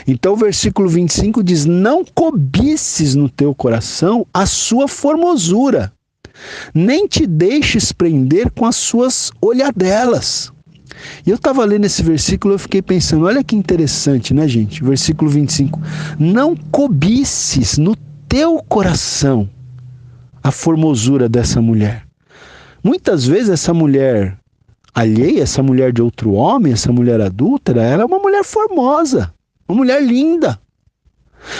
Então o versículo 25 diz, não cobices no teu coração a sua formosura, nem te deixes prender com as suas olhadelas. E eu estava lendo esse versículo e eu fiquei pensando, olha que interessante, né, gente? Versículo 25. Não cobices no teu coração a formosura dessa mulher. Muitas vezes essa mulher alheia, essa mulher de outro homem, essa mulher adúltera, ela é uma mulher formosa, uma mulher linda.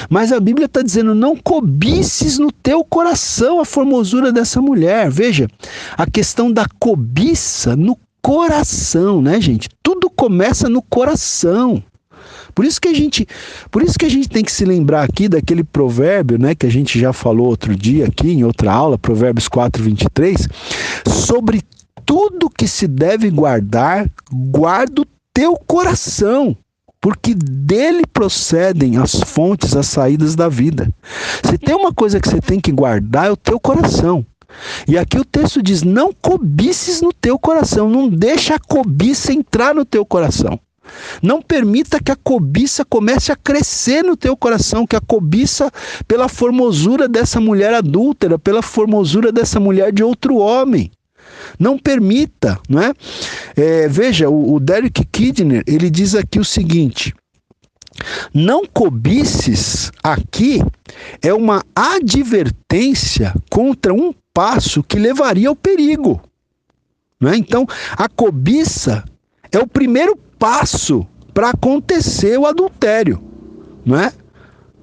Mas a Bíblia está dizendo, não cobices no teu coração a formosura dessa mulher. Veja, a questão da cobiça no coração, né, gente? Tudo começa no coração. Por isso que a gente tem que se lembrar aqui daquele provérbio, né, que a gente já falou outro dia aqui em outra aula, Provérbios 4:23, sobre tudo que se deve guardar, guarda o teu coração, porque dele procedem as fontes, as saídas da vida. Se tem uma coisa que você tem que guardar, é o teu coração. E aqui o texto diz, não cobices no teu coração, não deixa a cobiça entrar no teu coração. Não permita que a cobiça comece a crescer no teu coração, que a cobiça pela formosura dessa mulher adúltera, pela formosura dessa mulher de outro homem. Não permita, não é? Veja, o Derek Kidner, ele diz aqui o seguinte, não cobices aqui é uma advertência contra um passo que levaria ao perigo, né? Então, a cobiça é o primeiro passo para acontecer o adultério, né?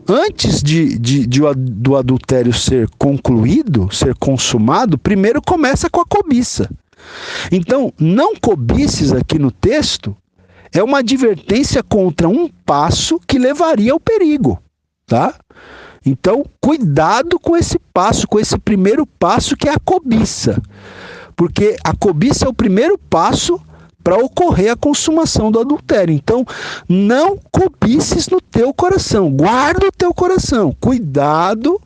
Antes do adultério ser concluído, ser consumado, primeiro começa com a cobiça. Então, não cobices aqui no texto é uma advertência contra um passo que levaria ao perigo, tá? Então, cuidado com esse passo, com esse primeiro passo que é a cobiça. Porque a cobiça é o primeiro passo para ocorrer a consumação do adultério. Então, não cobices no teu coração. Guarda o teu coração. Cuidado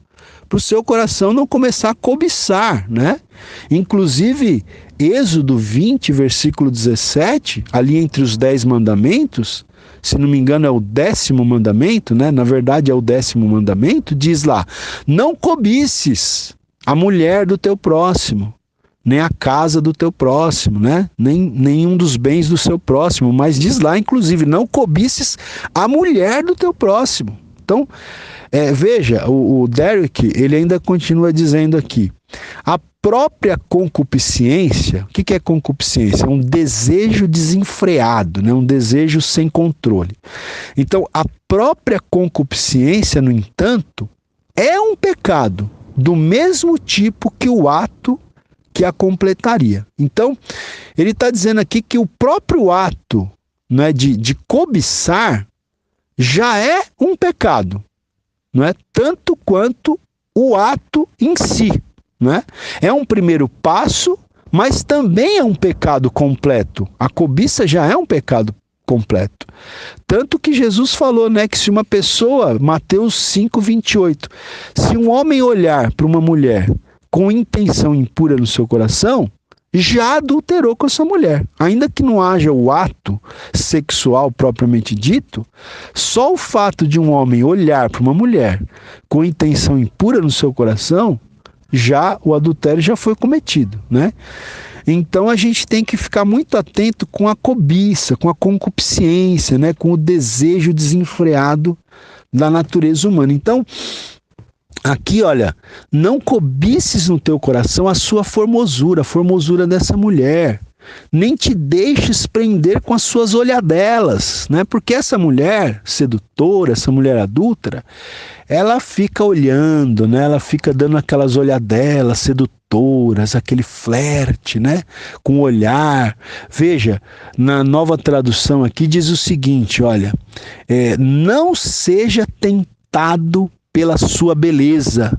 para o seu coração não começar a cobiçar, né? Inclusive, Êxodo 20, versículo 17, ali entre os 10 mandamentos, se não me engano é o 10º mandamento, né? Na verdade é o 10º mandamento, diz lá, não cobices a mulher do teu próximo, nem a casa do teu próximo, né? Nenhum dos bens do seu próximo, mas diz lá, inclusive, não cobices a mulher do teu próximo. Então, veja, o Derek, ele ainda continua dizendo aqui, a própria concupiscência, o que é concupiscência? É um desejo desenfreado, né? Um desejo sem controle. Então, a própria concupiscência, no entanto, é um pecado do mesmo tipo que o ato que a completaria. Então, ele está dizendo aqui que o próprio ato, né, de cobiçar já é um pecado, não é? Tanto quanto o ato em si, né? É um primeiro passo, mas também é um pecado completo. A cobiça já é um pecado completo. Tanto que Jesus falou, né, que se uma pessoa, Mateus 5:28, se um homem olhar para uma mulher com intenção impura no seu coração, já adulterou com essa mulher. Ainda que não haja o ato sexual propriamente dito, só o fato de um homem olhar para uma mulher com intenção impura no seu coração, já o adultério já foi cometido, né? Então a gente tem que ficar muito atento com a cobiça, com a concupiscência, né? Com o desejo desenfreado da natureza humana. Então, aqui, olha, não cobices no teu coração a sua formosura, a formosura dessa mulher. Nem te deixes prender com as suas olhadelas, né? Porque essa mulher sedutora, essa mulher adúltera, ela fica olhando, né? Ela fica dando aquelas olhadelas sedutoras, aquele flerte, né? Com o olhar. Veja, na Nova Tradução aqui diz o seguinte, olha, não seja tentado pela sua beleza,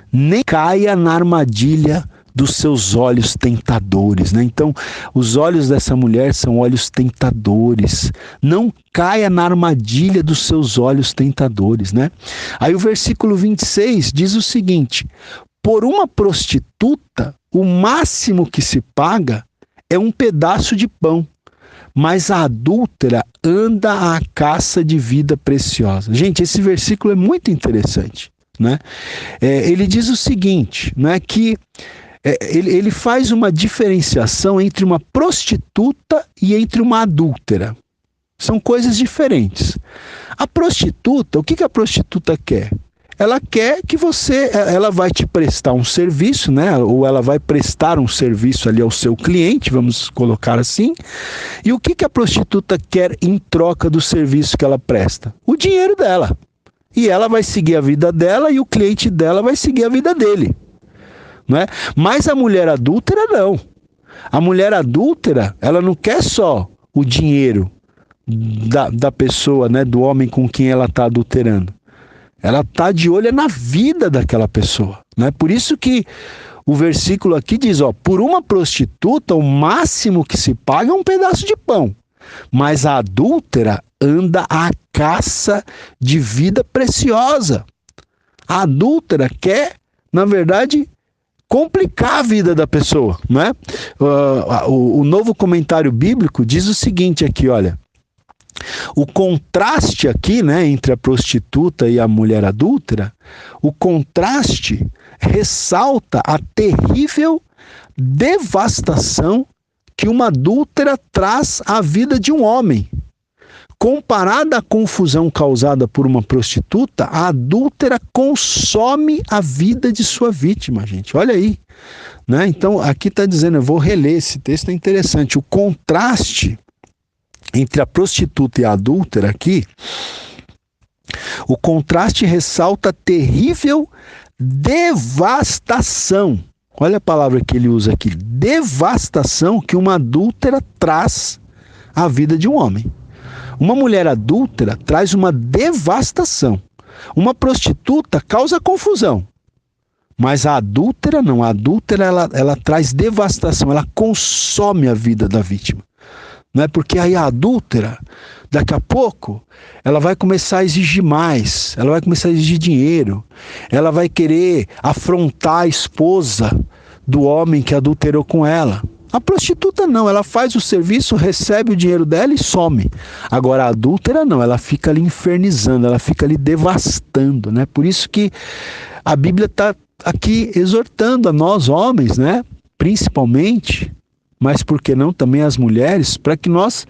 nem caia na armadilha dos seus olhos tentadores, né? Então, os olhos dessa mulher são olhos tentadores. Não caia na armadilha dos seus olhos tentadores, né? Aí o versículo 26 diz o seguinte: por uma prostituta, o máximo que se paga é um pedaço de pão, mas a adúltera anda à caça de vida preciosa. Gente, esse versículo é muito interessante, né? Ele diz o seguinte, né, que ele faz uma diferenciação entre uma prostituta e entre uma adúltera. São coisas diferentes. A prostituta, o que a prostituta quer? Ela quer que ela vai te prestar um serviço, né? Ou ela vai prestar um serviço ali ao seu cliente, vamos colocar assim. E o que a prostituta quer em troca do serviço que ela presta? O dinheiro dela. E ela vai seguir a vida dela e o cliente dela vai seguir a vida dele. Não é? Mas a mulher adúltera não. A mulher adúltera, ela não quer só o dinheiro da pessoa, né, do homem com quem ela está adulterando. Ela está de olho na vida daquela pessoa, né? Por isso que o versículo aqui diz, ó, por uma prostituta o máximo que se paga é um pedaço de pão, mas a adúltera anda à caça de vida preciosa. A adúltera quer, na verdade, complicar a vida da pessoa, né? O Novo Comentário Bíblico diz o seguinte aqui, olha, o contraste aqui, né, entre a prostituta e a mulher adúltera, o contraste ressalta a terrível devastação que uma adúltera traz à vida de um homem. Comparada à confusão causada por uma prostituta, a adúltera consome a vida de sua vítima, gente. Olha aí, né? Então, aqui está dizendo, eu vou reler, esse texto é interessante. O contraste entre a prostituta e a adúltera aqui, o contraste ressalta a terrível devastação. Olha a palavra que ele usa aqui, devastação que uma adúltera traz à vida de um homem. Uma mulher adúltera traz uma devastação. Uma prostituta causa confusão. Mas a adúltera não. A adúltera ela traz devastação. Ela consome a vida da vítima. Não é? Porque aí a adúltera, daqui a pouco, ela vai começar a exigir mais. Ela vai começar a exigir dinheiro. Ela vai querer afrontar a esposa do homem que adulterou com ela. A prostituta não, ela faz o serviço, recebe o dinheiro dela e some. Agora a adúltera não, ela fica ali infernizando, ela fica ali devastando, né? Por isso que a Bíblia está aqui exortando a nós homens, né? Principalmente, mas por que não também as mulheres, para que nós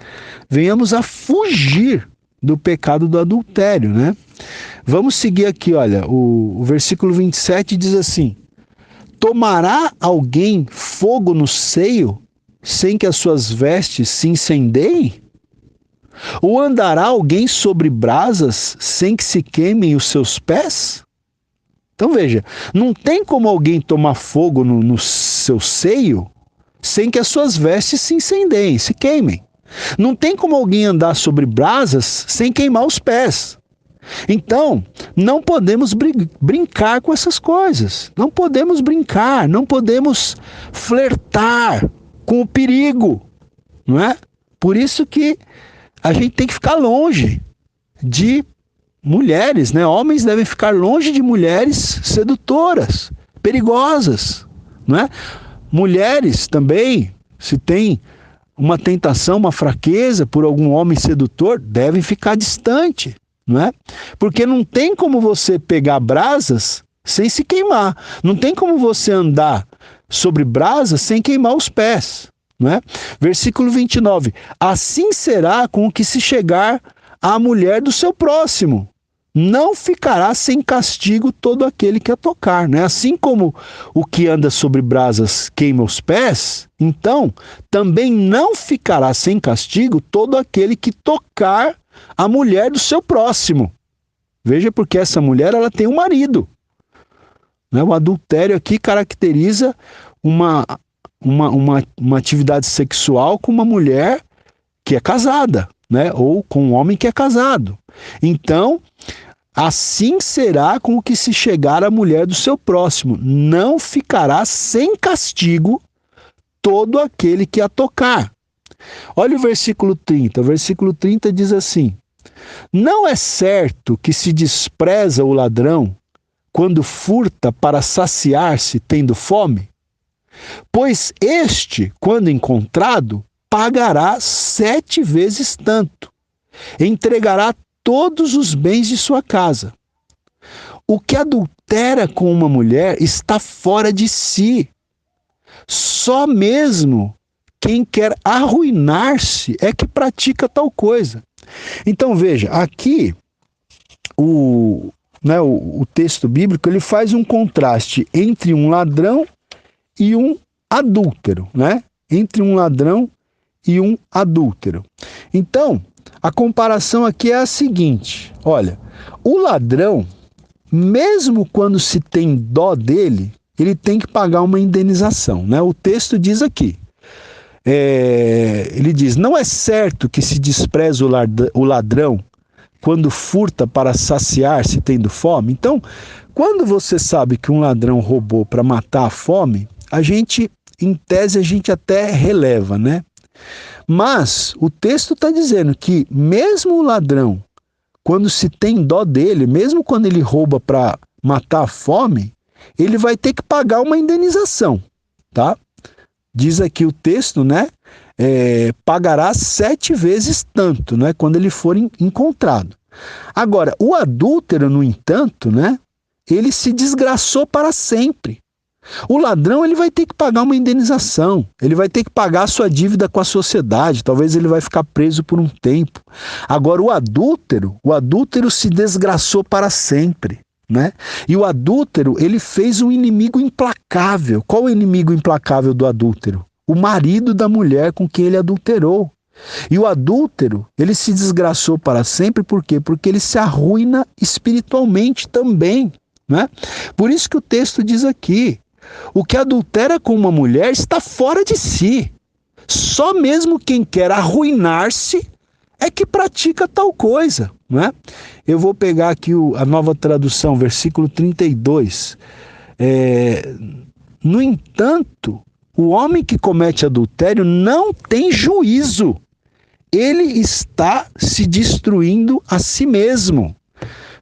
venhamos a fugir do pecado do adultério, né? Vamos seguir aqui, olha, o versículo 27 diz assim: tomará alguém fogo no seio, sem que as suas vestes se incendeiem? Ou andará alguém sobre brasas, sem que se queimem os seus pés? Então veja, não tem como alguém tomar fogo no seu seio, sem que as suas vestes se incendeiem, se queimem. Não tem como alguém andar sobre brasas, sem queimar os pés. Então, não podemos brincar com essas coisas. Não podemos brincar, não podemos flertar com o perigo, não é? Por isso que a gente tem que ficar longe de mulheres, né? Homens devem ficar longe de mulheres sedutoras, perigosas, não é? Mulheres também, se tem uma tentação, uma fraqueza por algum homem sedutor, devem ficar distante, não é? Porque não tem como você pegar brasas sem se queimar. Não tem como você andar sobre brasas sem queimar os pés, não é? Versículo 29. Assim será com o que se chegar à mulher do seu próximo. Não ficará sem castigo todo aquele que a tocar, né? Assim como o que anda sobre brasas queima os pés, então também não ficará sem castigo todo aquele que tocar a mulher do seu próximo. Veja, porque essa mulher, ela tem um marido, né? O adultério aqui caracteriza uma atividade sexual com uma mulher que é casada, né? Ou com um homem que é casado. Então, assim será com o que se chegar à mulher do seu próximo. Não ficará sem castigo todo aquele que a tocar. Olha o versículo 30. O versículo 30 diz assim: não é certo que se despreza o ladrão quando furta para saciar-se tendo fome? Pois este, quando encontrado, pagará 7 vezes tanto. Entregará todos os bens de sua casa. O que adultera com uma mulher está fora de si. Só mesmo quem quer arruinar-se é que pratica tal coisa. Então veja, aqui o texto bíblico, ele faz um contraste entre um ladrão e um adúltero, né? Entre um ladrão e um adúltero. Então, a comparação aqui é a seguinte: olha, o ladrão, mesmo quando se tem dó dele, ele tem que pagar uma indenização, né? O texto diz aqui, ele diz: não é certo que se despreze o ladrão quando furta para saciar-se tendo fome. Então, quando você sabe que um ladrão roubou para matar a fome, em tese, a gente até releva, né? Mas o texto está dizendo que mesmo o ladrão, quando se tem dó dele, mesmo quando ele rouba para matar a fome, ele vai ter que pagar uma indenização, tá? Diz aqui o texto, né? Pagará 7 vezes tanto, né? Quando ele for encontrado. Agora, o adúltero, no entanto, né? Ele se desgraçou para sempre. O ladrão, ele vai ter que pagar uma indenização, ele vai ter que pagar a sua dívida com a sociedade, talvez ele vai ficar preso por um tempo. Agora, o adúltero se desgraçou para sempre, né? E o adúltero, ele fez um inimigo implacável. Qual é o inimigo implacável do adúltero? O marido da mulher com quem ele adulterou. E o adúltero, ele se desgraçou para sempre, por quê? Porque ele se arruina espiritualmente também, né? Por isso que o texto diz aqui: o que adultera com uma mulher está fora de si. Só mesmo quem quer arruinar-se é que pratica tal coisa, não é? Eu vou pegar aqui a Nova Tradução, versículo 32. No entanto, o homem que comete adultério não tem juízo. Ele está se destruindo a si mesmo.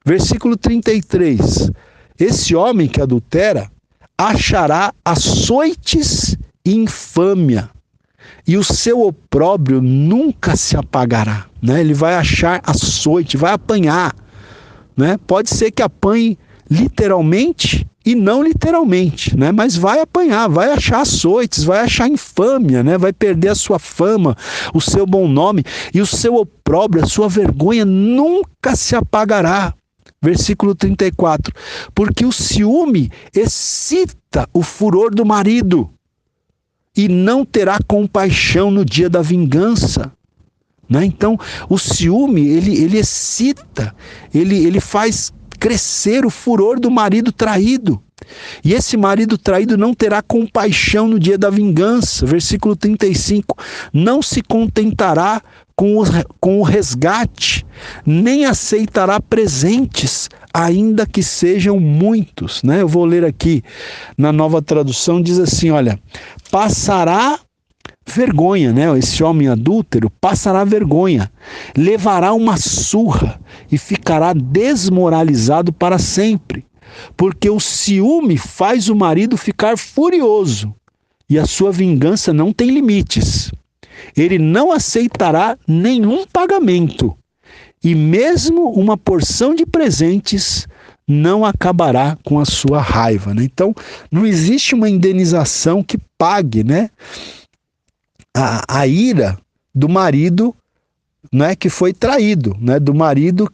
Versículo 33. Esse homem que adultera achará açoites e infâmia, e o seu opróbrio nunca se apagará, né? Ele vai achar açoite, vai apanhar, né? Pode ser que apanhe literalmente e não literalmente, né? Mas vai apanhar, vai achar açoites, vai achar infâmia, né? Vai perder a sua fama, o seu bom nome, e o seu opróbrio, a sua vergonha nunca se apagará. Versículo 34, porque o ciúme excita o furor do marido e não terá compaixão no dia da vingança, né? Então, o ciúme, ele excita, ele faz crescer o furor do marido traído, E esse marido traído não terá compaixão no dia da vingança. Versículo 35. Não se contentará com o resgate, nem aceitará presentes, ainda que sejam muitos, né? Eu vou ler aqui na Nova Tradução, diz assim, olha, passará vergonha, né? Esse homem adúltero passará vergonha, levará uma surra e ficará desmoralizado para sempre, porque o ciúme faz o marido ficar furioso e a sua vingança não tem limites. Ele não aceitará nenhum pagamento e mesmo uma porção de presentes não acabará com a sua raiva, né? Então, não existe uma indenização que pague, né, a ira do marido, né, que foi traído, né, do marido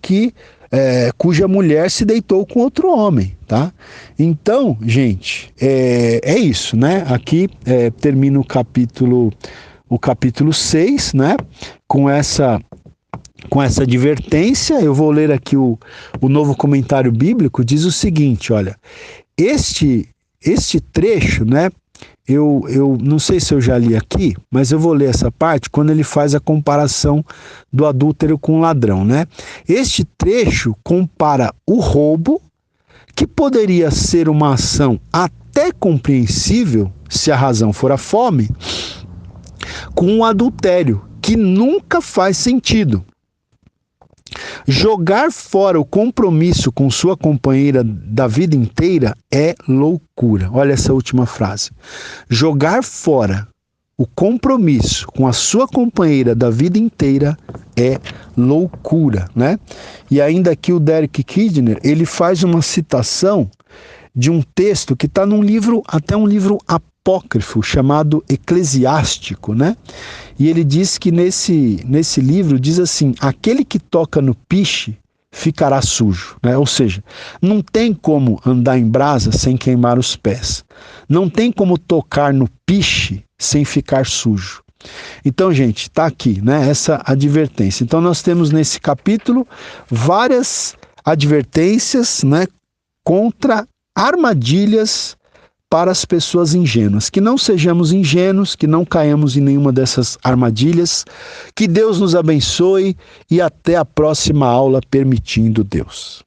cuja mulher se deitou com outro homem, tá? Então, gente, é isso, né? Aqui termina o capítulo 6, né? Com essa advertência. Eu vou ler aqui o Novo Comentário Bíblico, diz o seguinte, olha, este trecho, né? Eu não sei se eu já li aqui, mas eu vou ler essa parte quando ele faz a comparação do adúltero com o ladrão, né? Este trecho compara o roubo, que poderia ser uma ação até compreensível, se a razão for a fome, com o adultério, que nunca faz sentido. Jogar fora o compromisso com sua companheira da vida inteira é loucura. Olha essa última frase. Jogar fora o compromisso com a sua companheira da vida inteira é loucura, né? E ainda aqui o Derek Kidner, ele faz uma citação de um texto que está num livro, até um livro apócrifo, chamado Eclesiástico, né? E ele diz que nesse livro diz assim, aquele que toca no piche ficará sujo, né? Ou seja, não tem como andar em brasa sem queimar os pés. Não tem como tocar no piche sem ficar sujo. Então, gente, está aqui, né, essa advertência. Então, nós temos nesse capítulo várias advertências, né, contra armadilhas para as pessoas ingênuas. Que não sejamos ingênuos, que não caiamos em nenhuma dessas armadilhas. Que Deus nos abençoe e até a próxima aula, permitindo Deus.